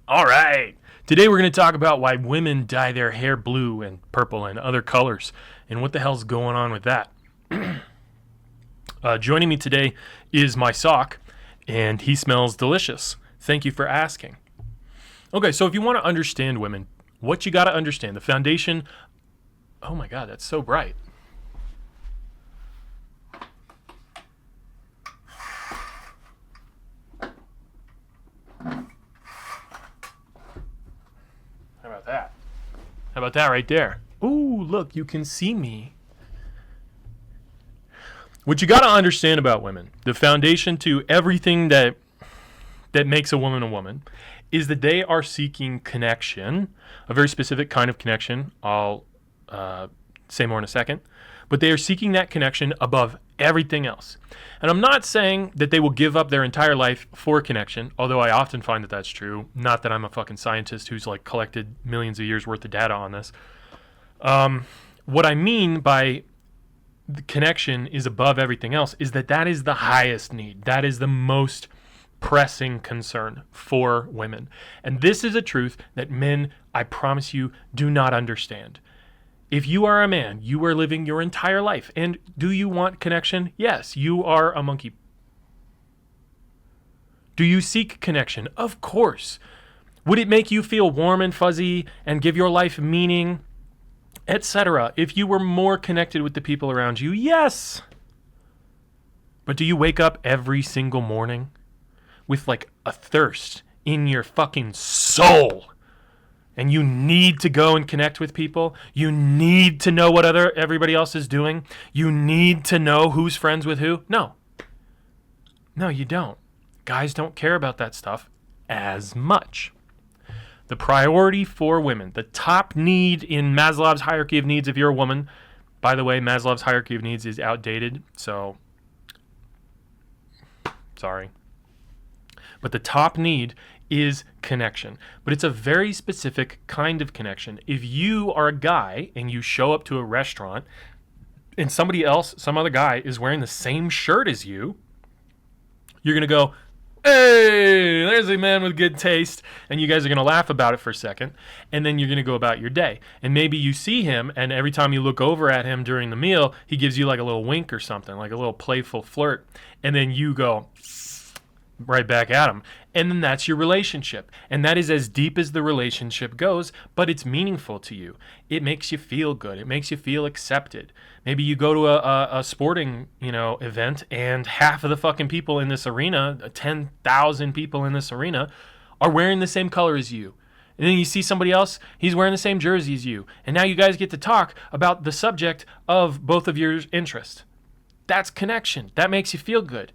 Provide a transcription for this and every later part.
All right. Today we're going to talk about why women dye their hair blue and purple and other colors and what the hell's going on with that. Joining me today is my sock, and he smells delicious. Thank you for asking. Okay, so if you want to understand women, what you got to understand, the foundation. Oh my God, that's so bright. How about that? How about that right there? Ooh, look, you can see me. What you got to understand about women, the foundation to everything that makes a woman, is that they are seeking connection, a very specific kind of connection. I'll say more in a second. But they are seeking that connection above everything else. And I'm not saying that they will give up their entire life for connection, although I often find that that's true. Not that I'm a fucking scientist who's like collected millions of years worth of data on this. What I mean by the connection is above everything else is that is the highest need. That is the most pressing concern for women. And this is a truth that men, I promise you, do not understand. If you are a man, you are living your entire life. And do you want connection? Yes, you are a monkey. Do you seek connection? Of course. Would it make you feel warm and fuzzy and give your life meaning, etc., if you were more connected with the people around you? Yes. But do you wake up every single morning with like a thirst in your fucking soul? And you need to go and connect with people. You need to know what everybody else is doing. You need to know who's friends with who. No, you don't. Guys don't care about that stuff as much. The priority for women, the top need in Maslow's hierarchy of needs, if you're a woman. By the way, Maslow's hierarchy of needs is outdated, so sorry. But the top need is connection. But it's a very specific kind of connection. If you are a guy and you show up to a restaurant and somebody else, some other guy, is wearing the same shirt as you, you're going to go, hey, there's a man with good taste. And you guys are going to laugh about it for a second. And then you're going to go about your day. And maybe you see him, and every time you look over at him during the meal, he gives you like a little wink or something, like a little playful flirt. And then you go right back at him. And then that's your relationship. And that is as deep as the relationship goes, but it's meaningful to you. It makes you feel good. It makes you feel accepted. Maybe you go to a sporting, event, and half of the fucking people in this arena, 10,000 people in this arena, are wearing the same color as you. And then you see somebody else, he's wearing the same jersey as you. And now you guys get to talk about the subject of both of your interests. That's connection. That makes you feel good.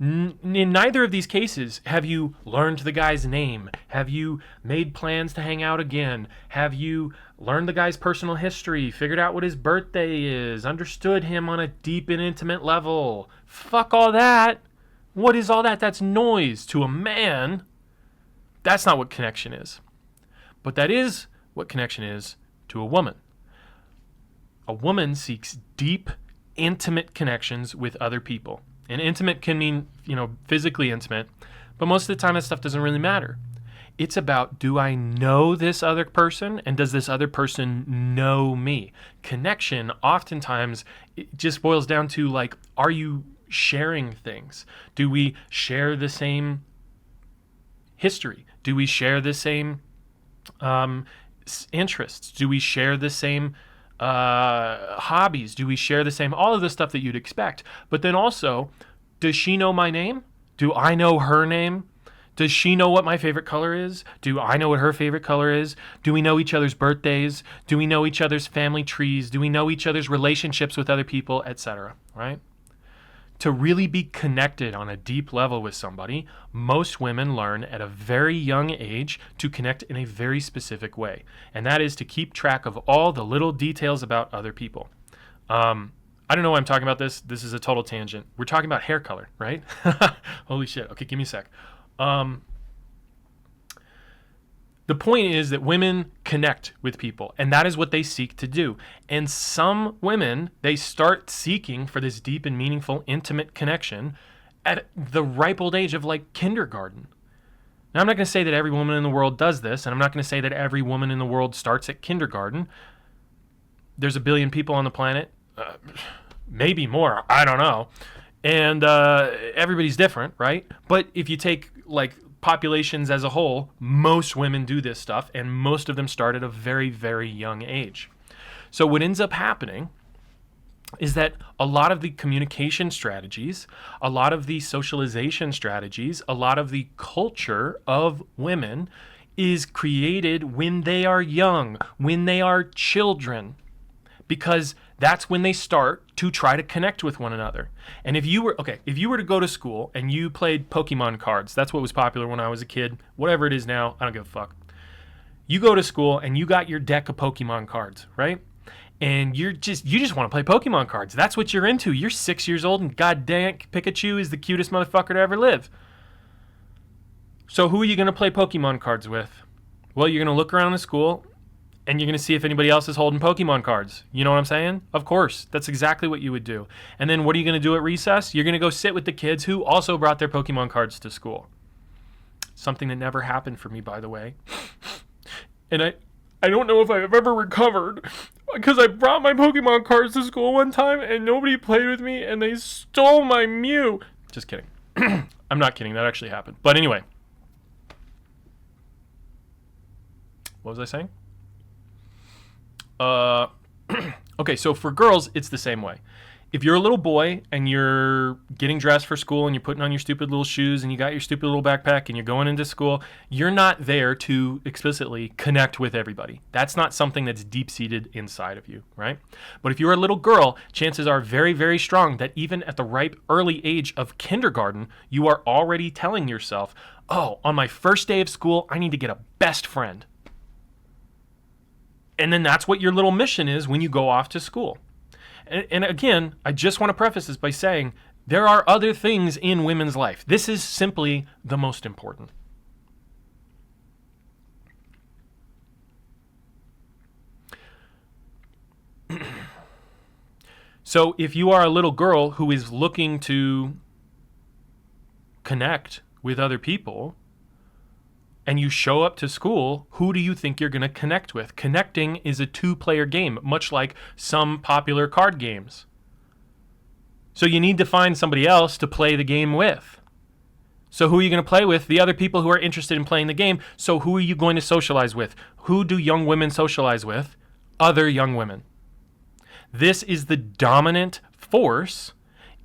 In neither of these cases have you learned the guy's name. Have you made plans to hang out again? Have you learned the guy's personal history, figured out what his birthday is, understood him on a deep and intimate level? Fuck all that. What is all that? That's noise to a man. That's not what connection is. But that is what connection is to a woman. A woman seeks deep, intimate connections with other people. And intimate can mean, physically intimate, but most of the time that stuff doesn't really matter. It's about, do I know this other person, and does this other person know me? Connection, oftentimes, it just boils down to, like, are you sharing things? Do we share the same history? Do we share the same interests? Do we share the same hobbies? Do we share the same, all of the stuff that you'd expect? But then also, does she know my name? Do I know her name? Does she know what my favorite color is? Do I know what her favorite color is? Do we know each other's birthdays? Do we know each other's family trees? Do we know each other's relationships with other people, etc., right? To really be connected on a deep level with somebody, most women learn at a very young age to connect in a very specific way. And that is to keep track of all the little details about other people. I don't know why I'm talking about this. This is a total tangent. We're talking about hair color, right? Holy shit. Okay, give me a sec. The point is that women connect with people, and that is what they seek to do. And some women, they start seeking for this deep and meaningful, intimate connection at the ripe old age of like kindergarten. Now, I'm not going to say that every woman in the world does this, and I'm not going to say that every woman in the world starts at kindergarten. There's a billion people on the planet, maybe more, I don't know. And everybody's different, right? But if you take like populations as a whole, most women do this stuff, and most of them start at a very, very young age. So what ends up happening is that a lot of the communication strategies, a lot of the socialization strategies, a lot of the culture of women is created when they are young, when they are children, because that's when they start to try to connect with one another. And if you were to go to school and you played Pokemon cards, that's what was popular when I was a kid, whatever it is now, I don't give a fuck. You go to school and you got your deck of Pokemon cards, right? And you just want to play Pokemon cards. That's what you're into. You're 6 years old, and god dang it, Pikachu is the cutest motherfucker to ever live. So who are you going to play Pokemon cards with? Well, you're going to look around the school, and you're going to see if anybody else is holding Pokemon cards. You know what I'm saying? Of course. That's exactly what you would do. And then what are you going to do at recess? You're going to go sit with the kids who also brought their Pokemon cards to school. Something that never happened for me, by the way. And I don't know if I've ever recovered, because I brought my Pokemon cards to school one time and nobody played with me and they stole my Mew. Just kidding. I'm not kidding. That actually happened. But anyway. What was I saying? Okay, so for girls, it's the same way. If you're a little boy and you're getting dressed for school and you're putting on your stupid little shoes and you got your stupid little backpack and you're going into school, you're not there to explicitly connect with everybody. That's not something that's deep-seated inside of you, right? But if you're a little girl, chances are very, very strong that even at the ripe early age of kindergarten, you are already telling yourself, oh, on my first day of school, I need to get a best friend. And then that's what your little mission is when you go off to school. And again, I just want to preface this by saying there are other things in women's life. This is simply the most important. So if you are a little girl who is looking to connect with other people, and you show up to school, who do you think you're going to connect with? Connecting is a two-player game, much like some popular card games. So you need to find somebody else to play the game with. So who are you going to play with? The other people who are interested in playing the game. So who are you going to socialize with? Who do young women socialize with? Other young women. This is the dominant force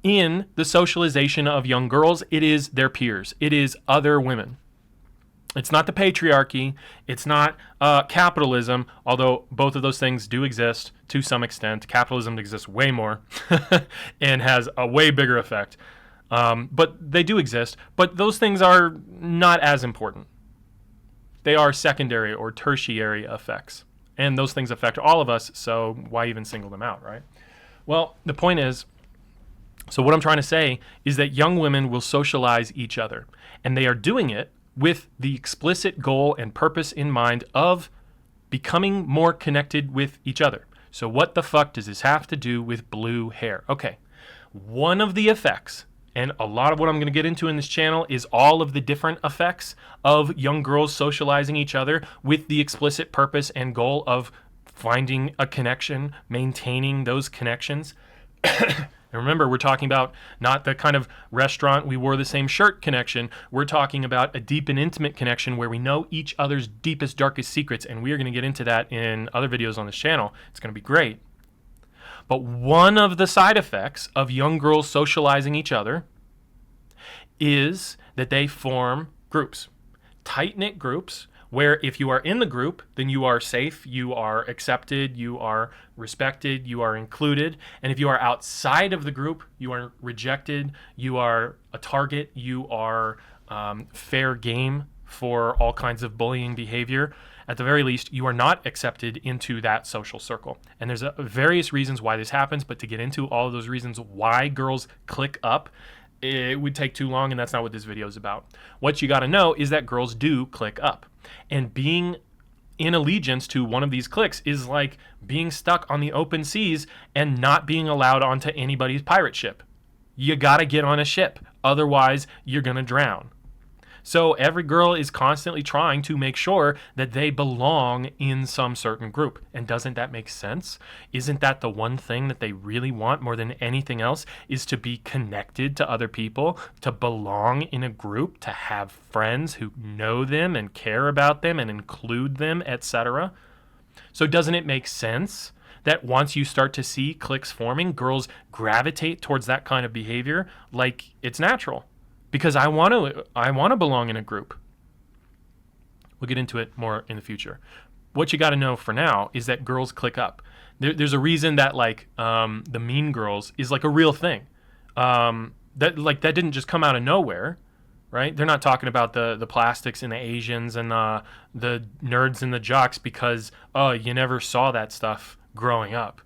in the socialization of young girls. It is their peers. It is other women. It's not the patriarchy. It's not capitalism, although both of those things do exist to some extent. Capitalism exists way more and has a way bigger effect. But they do exist. But those things are not as important. They are secondary or tertiary effects. And those things affect all of us, so why even single them out, right? Well, the point is, so what I'm trying to say is that young women will socialize each other. And they are doing it with the explicit goal and purpose in mind of becoming more connected with each other. So what the fuck does this have to do with blue hair? Okay, one of the effects, and a lot of what I'm going to get into in this channel is all of the different effects of young girls socializing each other with the explicit purpose and goal of finding a connection, maintaining those connections. And remember, we're talking about not the kind of restaurant we wore the same shirt connection. We're talking about a deep and intimate connection where we know each other's deepest, darkest secrets. And we are going to get into that in other videos on this channel. It's going to be great. But one of the side effects of young girls socializing each other is that they form groups, tight-knit groups, where if you are in the group, then you are safe, you are accepted, you are respected, you are included. And if you are outside of the group, you are rejected, you are a target, you are fair game for all kinds of bullying behavior. At the very least, you are not accepted into that social circle. And there's various reasons why this happens, but to get into all of those reasons why girls click up, it would take too long, and that's not what this video is about. What you got to know is that girls do click up. And being in allegiance to one of these cliques is like being stuck on the open seas and not being allowed onto anybody's pirate ship. You got to get on a ship. Otherwise, you're going to drown. So every girl is constantly trying to make sure that they belong in some certain group. And doesn't that make sense? Isn't that the one thing that they really want more than anything else, is to be connected to other people, to belong in a group, to have friends who know them and care about them and include them, etc.? So doesn't it make sense that once you start to see cliques forming, girls gravitate towards that kind of behavior like it's natural? Because I want to belong in a group. We'll get into it more in the future. What you got to know for now is that girls click up. There's a reason that the Mean Girls is like a real thing. That didn't just come out of nowhere, right? They're not talking about the plastics and the Asians and the nerds and the jocks because you never saw that stuff growing up.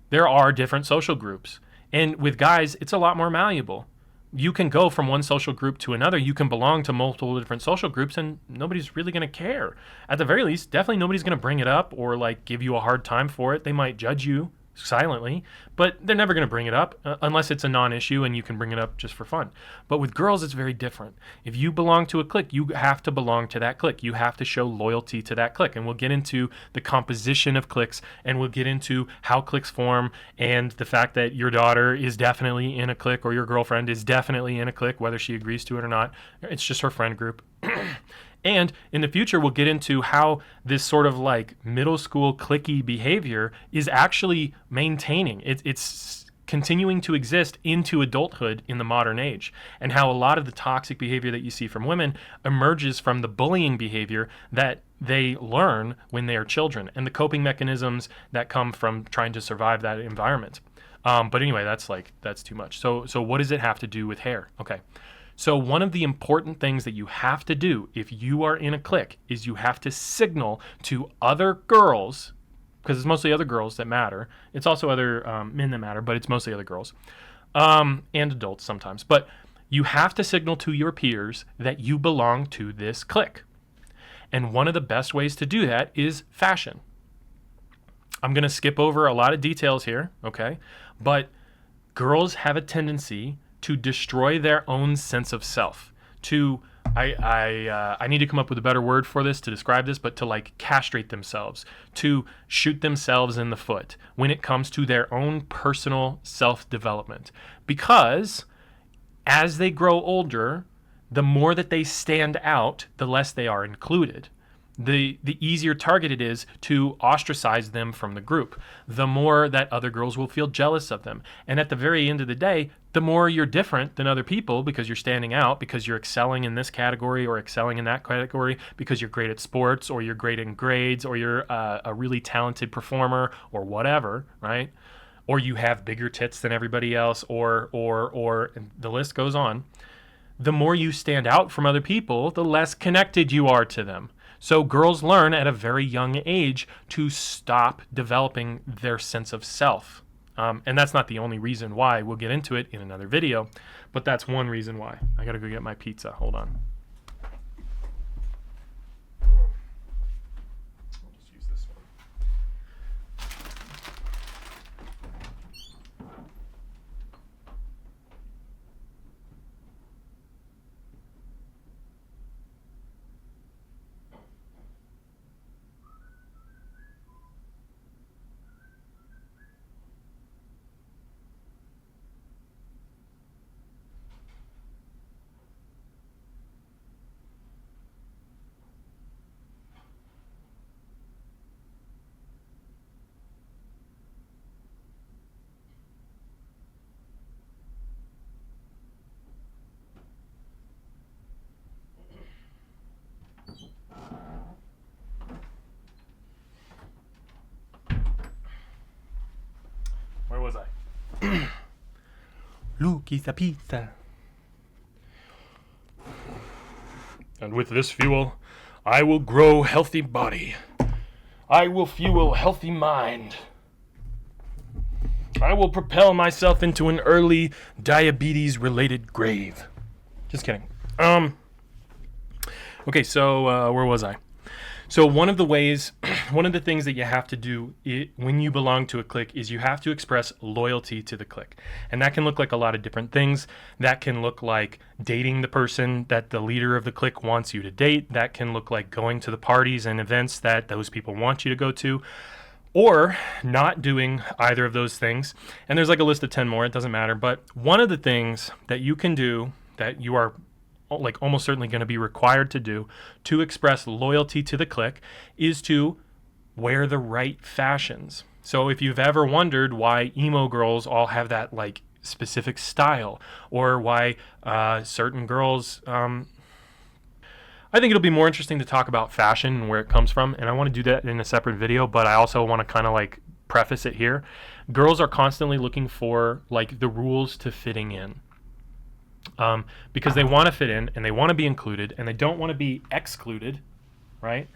There are different social groups, and with guys, it's a lot more malleable. You can go from one social group to another. You can belong to multiple different social groups, and nobody's really going to care. At the very least, definitely nobody's going to bring it up or give you a hard time for it. They might judge you silently, but they're never going to bring it up unless it's a non-issue and you can bring it up just for fun. But with girls, it's very different. If you belong to a clique, you have to belong to that clique. You have to show loyalty to that clique. And we'll get into the composition of cliques, and we'll get into how cliques form, and the fact that your daughter is definitely in a clique or your girlfriend is definitely in a clique, whether she agrees to it or not. It's just her friend group. And in the future, we'll get into how this sort of middle school cliquey behavior is actually maintaining. It's continuing to exist into adulthood in the modern age, and how a lot of the toxic behavior that you see from women emerges from the bullying behavior that they learn when they are children, and the coping mechanisms that come from trying to survive that environment. But anyway, that's too much. So what does it have to do with hair? Okay. So one of the important things that you have to do if you are in a clique is you have to signal to other girls, because it's mostly other girls that matter. It's also other men that matter, but it's mostly other girls and adults sometimes. But you have to signal to your peers that you belong to this clique. And one of the best ways to do that is fashion. I'm going to skip over a lot of details here, okay? But girls have a tendency to destroy their own sense of self, I need to come up with a better word for this to describe this, but to castrate themselves, to shoot themselves in the foot when it comes to their own personal self-development. Because as they grow older, the more that they stand out, the less they are included. The easier target it is to ostracize them from the group, the more that other girls will feel jealous of them. And at the very end of the day, the more you're different than other people because you're standing out, because you're excelling in this category or excelling in that category, because you're great at sports or you're great in grades or you're a really talented performer or whatever, right? Or you have bigger tits than everybody else or and the list goes on. The more you stand out from other people, the less connected you are to them. So girls learn at a very young age to stop developing their sense of self. And that's not the only reason why. We'll get into it in another video, but that's one reason why. I gotta go get my pizza. Hold on. I'll just use this one. Where was I? Lucky's pizza. And with this fuel, I will grow healthy body. I will fuel healthy mind. I will propel myself into an early diabetes-related grave. Just kidding. Okay, so where was I? So one of the ways one of the things that you have to do when you belong to a clique is you have to express loyalty to the clique. And that can look like a lot of different things. That can look like dating the person that the leader of the clique wants you to date. That can look like going to the parties and events that those people want you to go to, or not doing either of those things. And there's like a list of 10 more, it doesn't matter. But one of the things that you can do that you are like almost certainly going to be required to do to express loyalty to the clique is to wear the right fashions. So if you've ever wondered why emo girls all have that like specific style, or why certain girls, I think it'll be more interesting to talk about fashion and where it comes from, and I want to do that in a separate video, but I also want to kind of like preface it here. Girls are constantly looking for like the rules to fitting in. Because they want to fit in and they want to be included and they don't want to be excluded, right?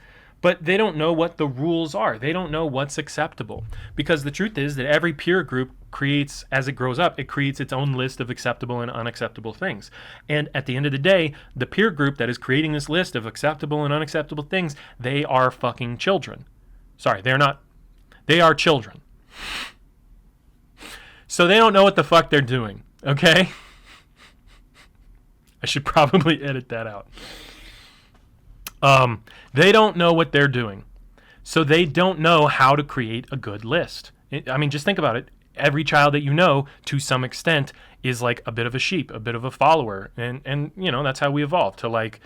But they don't know what the rules are. They don't know what's acceptable. Because the truth is that every peer group creates, as it grows up, it creates its own list of acceptable and unacceptable things. And at the end of the day, the peer group that is creating this list of acceptable and unacceptable things, they are fucking children. Sorry, they're not. They are children. So they don't know what the fuck they're doing, okay? I should probably edit that out. They don't know what they're doing. So they don't know how to create a good list. I mean, just think about it. Every child that you know, to some extent, is like a bit of a sheep, a bit of a follower. And you know, that's how we evolved, to like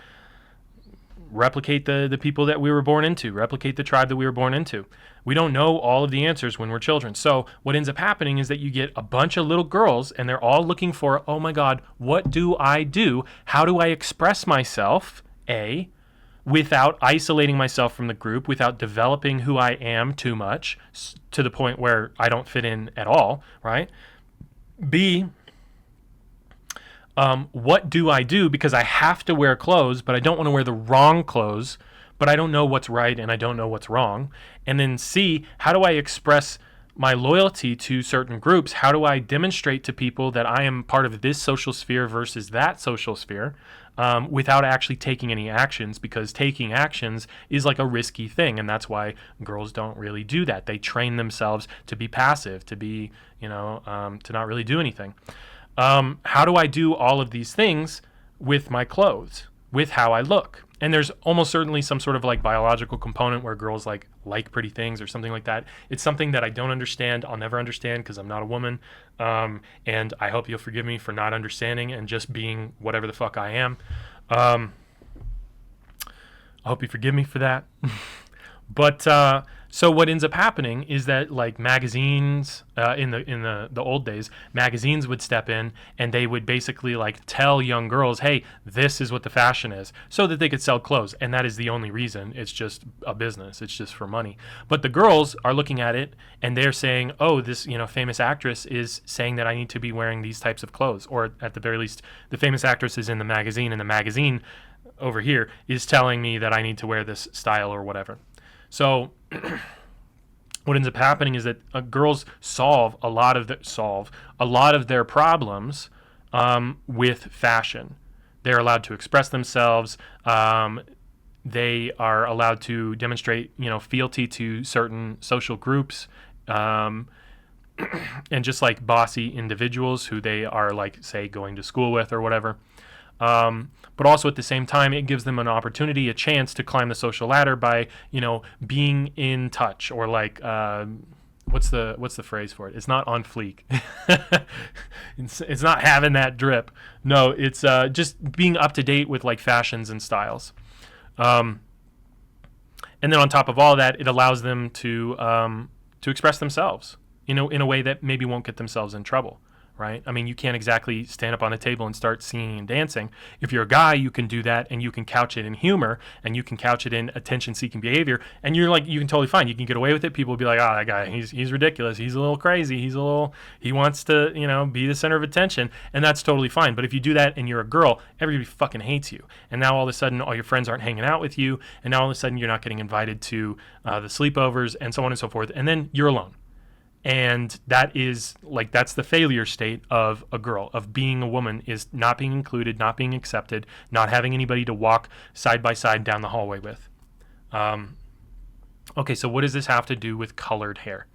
replicate the people that we were born into, replicate the tribe that we were born into. We don't know all of the answers when we're children. So what ends up happening is that you get a bunch of little girls and they're all looking for, oh my God, what do I do? How do I express myself, A, without isolating myself from the group, without developing who I am too much to the point where I don't fit in at all, right? B, what do I do? Because I have to wear clothes, but I don't want to wear the wrong clothes, but I don't know what's right and I don't know what's wrong. And then C, how do I express my loyalty to certain groups? How do I demonstrate to people that I am part of this social sphere versus that social sphere, without actually taking any actions? Because taking actions is like a risky thing, and that's why girls don't really do that. They train themselves to be passive, to be, to not really do anything. How do I do all of these things with my clothes, with how I look? And there's almost certainly some sort of like biological component where girls like pretty things or something like that. It's something that I don't understand. I'll never understand because I'm not a woman. And I hope you'll forgive me for not understanding and just being whatever the fuck I am. I hope you forgive me for that. But so what ends up happening is that like magazines in the old days, magazines would step in and they would basically like tell young girls, hey, this is what the fashion is, so that they could sell clothes. And that is the only reason. It's just a business. It's just for money. But the girls are looking at it and they're saying, oh, this famous actress is saying that I need to be wearing these types of clothes, or at the very least, the famous actress is in the magazine, and the magazine over here is telling me that I need to wear this style or whatever. So what ends up happening is that girls solve a lot of their problems with fashion. They're allowed to express themselves. They are allowed to demonstrate, fealty to certain social groups, and just like bossy individuals who they are like, say, going to school with or whatever. But also at the same time, it gives them an opportunity, a chance to climb the social ladder by, being in touch, or like, what's the phrase for it? It's not on fleek. It's not having that drip. No, it's just being up to date with like fashions and styles. And then on top of all that, it allows them to express themselves, in a way that maybe won't get themselves in trouble. Right? I mean, you can't exactly stand up on a table and start singing and dancing. If you're a guy, you can do that, and you can couch it in humor, and you can couch it in attention-seeking behavior, and you can totally fine. You can get away with it. People will be like, oh, that guy, he's ridiculous. He's a little crazy. He wants to, be the center of attention, and that's totally fine. But if you do that and you're a girl, everybody fucking hates you. And now all of a sudden, all your friends aren't hanging out with you, and now all of a sudden you're not getting invited to the sleepovers, and so on and so forth, and then you're alone. And that's the failure state of a girl, of being a woman, is not being included, not being accepted, not having anybody to walk side by side down the hallway with. Okay, so what does this have to do with colored hair?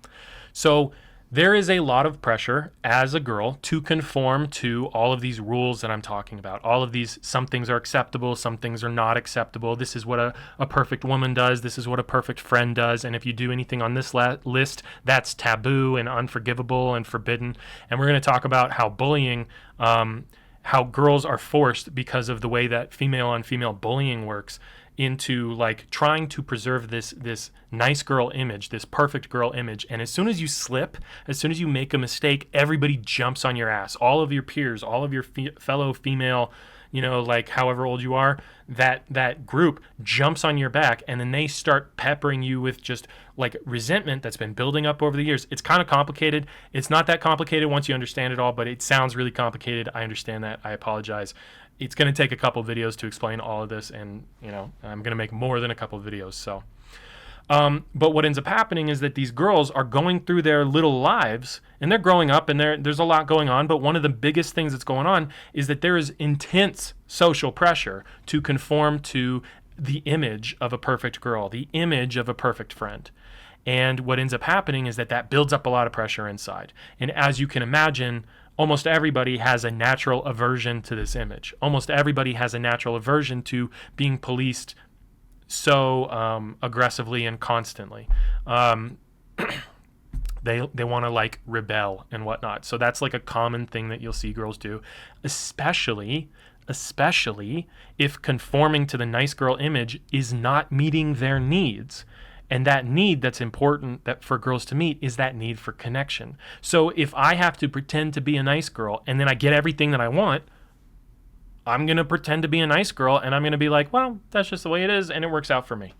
So there is a lot of pressure as a girl to conform to all of these rules that I'm talking about. All of these, some things are acceptable, some things are not acceptable. This is what a perfect woman does. This is what a perfect friend does. And if you do anything on this list, that's taboo and unforgivable and forbidden. And we're going to talk about how bullying, how girls are forced because of the way that female on female bullying works into like trying to preserve this nice girl image, this perfect girl image. And as soon as you slip, as soon as you make a mistake, everybody jumps on your ass. All of your peers, all of your fellow female, like however old you are, that group jumps on your back, and then they start peppering you with just like resentment that's been building up over the years. It's kind of complicated. It's not that complicated once you understand it all, but it sounds really complicated. I understand that. I apologize. It's going to take a couple videos to explain all of this, and I'm going to make more than a couple videos. So, but what ends up happening is that these girls are going through their little lives, and they're growing up, and there's a lot going on. But one of the biggest things that's going on is that there is intense social pressure to conform to the image of a perfect girl, the image of a perfect friend. And what ends up happening is that builds up a lot of pressure inside. And as you can imagine, almost everybody has a natural aversion to this image. Almost everybody has a natural aversion to being policed so aggressively and constantly. They want to like rebel and whatnot. So that's like a common thing that you'll see girls do, especially if conforming to the nice girl image is not meeting their needs. And that need that's important that for girls to meet is that need for connection. So if I have to pretend to be a nice girl and then I get everything that I want, I'm going to pretend to be a nice girl, and I'm going to be like, well, that's just the way it is, and it works out for me.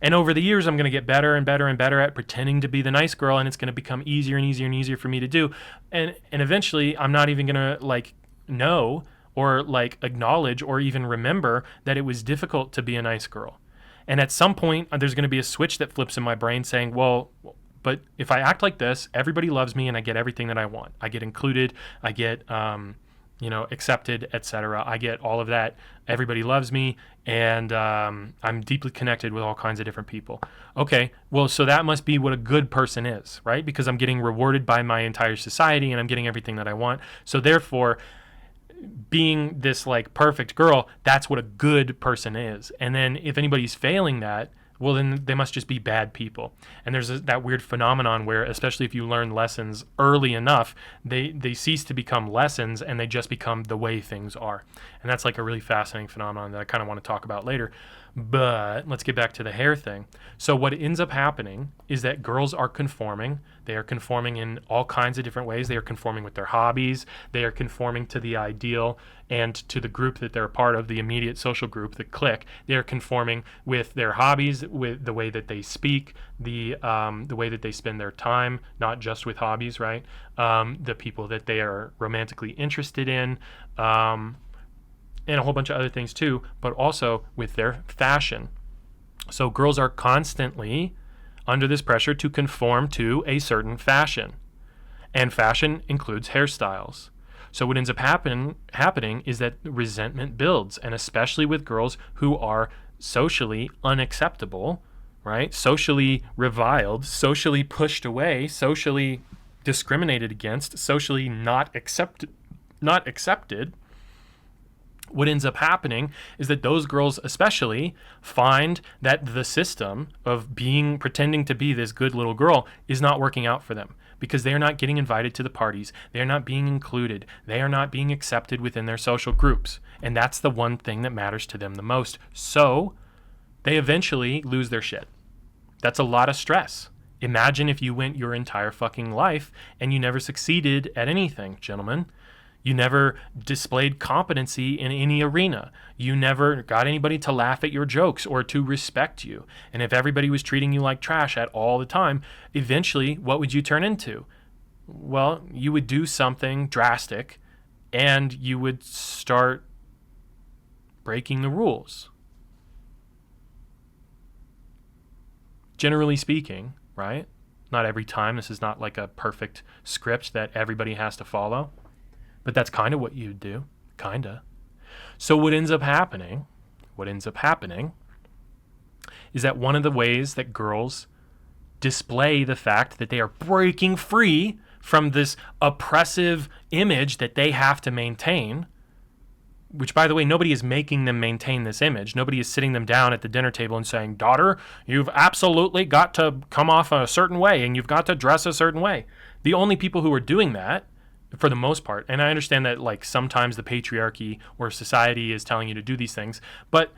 And over the years, I'm going to get better and better and better at pretending to be the nice girl, and it's going to become easier and easier and easier for me to do. And eventually, I'm not even going to like know or like acknowledge or even remember that it was difficult to be a nice girl. And at some point, there's going to be a switch that flips in my brain saying, well, but if I act like this, everybody loves me and I get everything that I want. I get included, I get, accepted, etc. I get all of that. Everybody loves me, and I'm deeply connected with all kinds of different people. Okay, well, so that must be what a good person is, right? Because I'm getting rewarded by my entire society and I'm getting everything that I want. So therefore, being this like perfect girl, that's what a good person is. And then if anybody's failing that, well, then they must just be bad people. And there's that weird phenomenon where, especially if you learn lessons early enough, they cease to become lessons and they just become the way things are. And that's like a really fascinating phenomenon that I kind of want to talk about later. But let's get back to the hair thing. So what ends up happening is that girls are conforming. They are conforming in all kinds of different ways. They are conforming with their hobbies. They are conforming to the ideal and to the group that they're a part of, the immediate social group, the clique. They are conforming with their hobbies, with the way that they speak, the way that they spend their time, not just with hobbies, right? The people that they are romantically interested in, and a whole bunch of other things too, but also with their fashion. So girls are constantly under this pressure to conform to a certain fashion. And fashion includes hairstyles. So what ends up happening is that resentment builds, and especially with girls who are socially unacceptable, right? Socially reviled, socially pushed away, socially discriminated against, socially not accepted. What ends up happening is that those girls especially find that the system of pretending to be this good little girl is not working out for them, because they are not getting invited to the parties. They are not being included. They are not being accepted within their social groups. And that's the one thing that matters to them the most. So they eventually lose their shit. That's a lot of stress. Imagine if you went your entire fucking life and you never succeeded at anything, gentlemen. You never displayed competency in any arena. You never got anybody to laugh at your jokes or to respect you. And if everybody was treating you like trash at all the time, eventually, what would you turn into? Well, you would do something drastic and you would start breaking the rules. Generally speaking, right? Not every time. This is not like a perfect script that everybody has to follow. But that's kind of what you do, kind of. So what ends up happening is that one of the ways that girls display the fact that they are breaking free from this oppressive image that they have to maintain, which, by the way, nobody is making them maintain this image. Nobody is sitting them down at the dinner table and saying, daughter, you've absolutely got to come off a certain way and you've got to dress a certain way. The only people who are doing that, for the most part, and I understand that like sometimes the patriarchy or society is telling you to do these things, but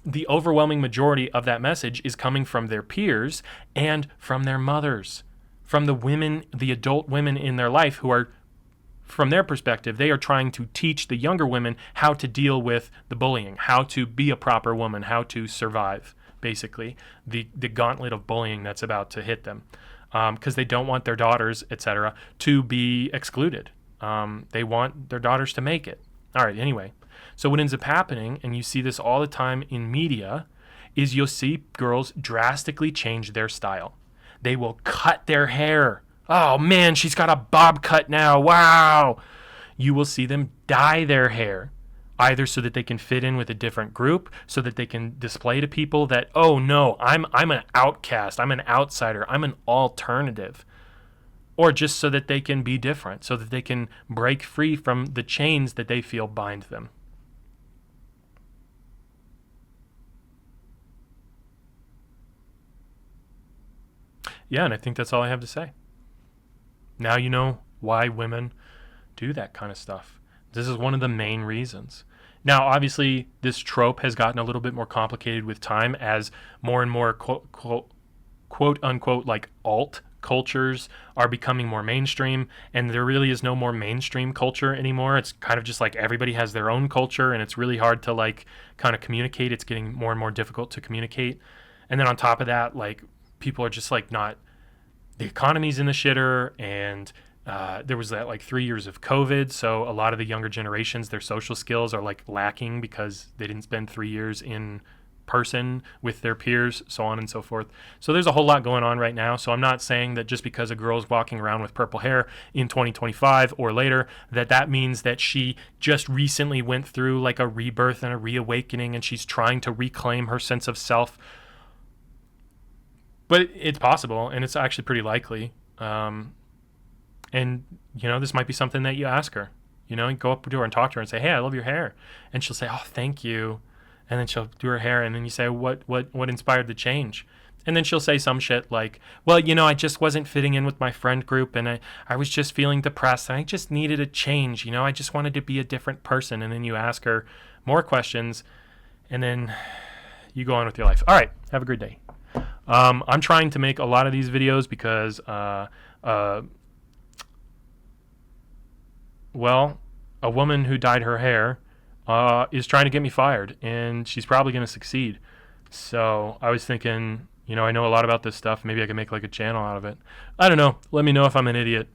the overwhelming majority of that message is coming from their peers and from their mothers, from the women, the adult women in their life who are, from their perspective, they are trying to teach the younger women how to deal with the bullying, how to be a proper woman, how to survive, basically, the gauntlet of bullying that's about to hit them. Because they don't want their daughters, etc., to be excluded. They want their daughters to make it. All right, anyway. So what ends up happening, and you see this all the time in media, is you'll see girls drastically change their style. They will cut their hair. Oh man, she's got a bob cut now. Wow. You will see them dye their hair, either so that they can fit in with a different group, so that they can display to people that, oh no, I'm an outcast, I'm an outsider, I'm an alternative. Or just so that they can be different, so that they can break free from the chains that they feel bind them. Yeah, and I think that's all I have to say. Now you know why women do that kind of stuff. This is one of the main reasons. Now, obviously, this trope has gotten a little bit more complicated with time as more and more quote unquote like alt cultures are becoming more mainstream, and there really is no more mainstream culture anymore. It's kind of just like everybody has their own culture, and it's really hard to like kind of communicate. It's getting more and more difficult to communicate. And then on top of that, like people are just like not, the economy's in the shitter, and there was that like 3 years of COVID, so a lot of the younger generations, their social skills are like lacking because they didn't spend 3 years in person with their peers, so on and so forth. So there's a whole lot going on right now. So I'm not saying that just because a girl's walking around with purple hair in 2025 or later, that means that she just recently went through like a rebirth and a reawakening and she's trying to reclaim her sense of self. But it's possible, and it's actually pretty likely. And, you know, this might be something that you ask her. You know, you go up to her and talk to her and say, hey, I love your hair. And she'll say, oh, thank you. And then she'll do her hair, and then you say, what inspired the change? And then she'll say some shit like, well, you know, I just wasn't fitting in with my friend group, and I was just feeling depressed, and I just needed a change. You know, I just wanted to be a different person. And then you ask her more questions, and then you go on with your life. All right, have a great day. I'm trying to make a lot of these videos because, well, a woman who dyed her hair is trying to get me fired, and she's probably going to succeed. So I was thinking, you know, I know a lot about this stuff. Maybe I can make like a channel out of it. I don't know. Let me know if I'm an idiot.